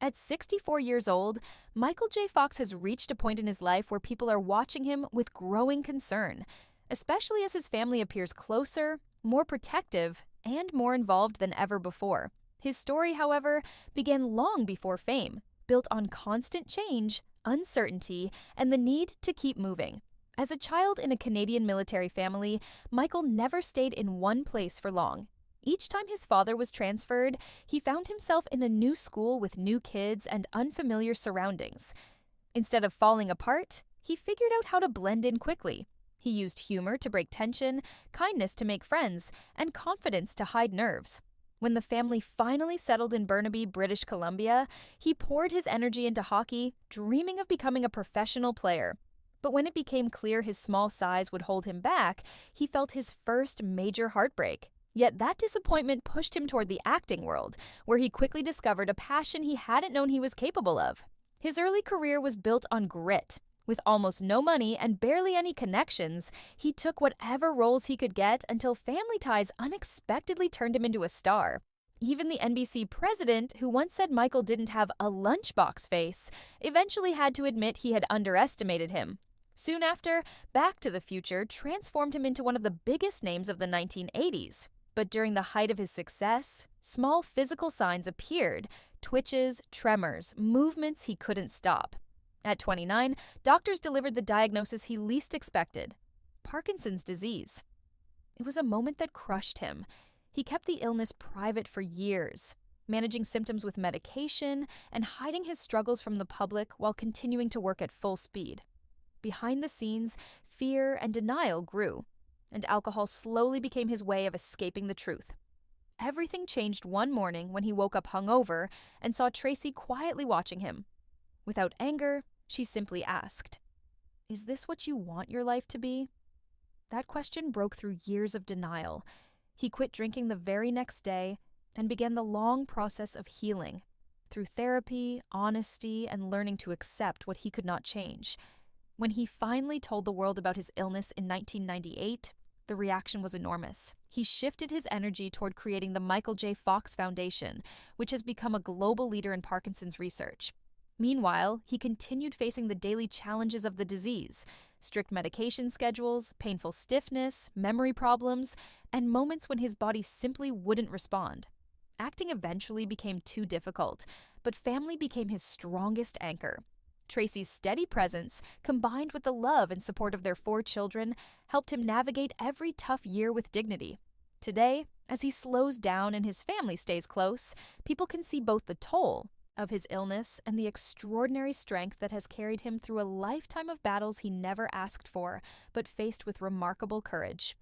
At 64 years old, Michael J. Fox has reached a point in his life where people are watching him with growing concern, especially as his family appears closer, more protective, and more involved than ever before. His story, however, began long before fame, built on constant change, uncertainty, and the need to keep moving. As a child in a Canadian military family, Michael never stayed in one place for long. Each time his father was transferred, he found himself in a new school with new kids and unfamiliar surroundings. Instead of falling apart, he figured out how to blend in quickly. He used humor to break tension, kindness to make friends, and confidence to hide nerves. When the family finally settled in Burnaby, British Columbia, he poured his energy into hockey, dreaming of becoming a professional player. But when it became clear his small size would hold him back, he felt his first major heartbreak. Yet that disappointment pushed him toward the acting world, where he quickly discovered a passion he hadn't known he was capable of. His early career was built on grit. With almost no money and barely any connections, he took whatever roles he could get until family ties unexpectedly turned him into a star. Even the NBC president, who once said Michael didn't have a lunchbox face, eventually had to admit he had underestimated him. Soon after, Back to the Future transformed him into one of the biggest names of the 1980s. But during the height of his success, small physical signs appeared: twitches, tremors, movements he couldn't stop. At 29, doctors delivered the diagnosis he least expected: Parkinson's disease. It was a moment that crushed him. He kept the illness private for years, managing symptoms with medication and hiding his struggles from the public while continuing to work at full speed. Behind the scenes, fear and denial grew, and alcohol slowly became his way of escaping the truth. Everything changed one morning when he woke up hungover and saw Tracy quietly watching him. Without anger, she simply asked, "Is this what you want your life to be?" That question broke through years of denial. He quit drinking the very next day and began the long process of healing, through therapy, honesty, and learning to accept what he could not change. When he finally told the world about his illness in 1998, the reaction was enormous. He shifted his energy toward creating the Michael J. Fox Foundation, which has become a global leader in Parkinson's research. Meanwhile, he continued facing the daily challenges of the disease: strict medication schedules, painful stiffness, memory problems, and moments when his body simply wouldn't respond. Acting eventually became too difficult, but family became his strongest anchor. Tracy's steady presence, combined with the love and support of their 4 children, helped him navigate every tough year with dignity. Today, as he slows down and his family stays close, people can see both the toll of his illness and the extraordinary strength that has carried him through a lifetime of battles he never asked for, but faced with remarkable courage.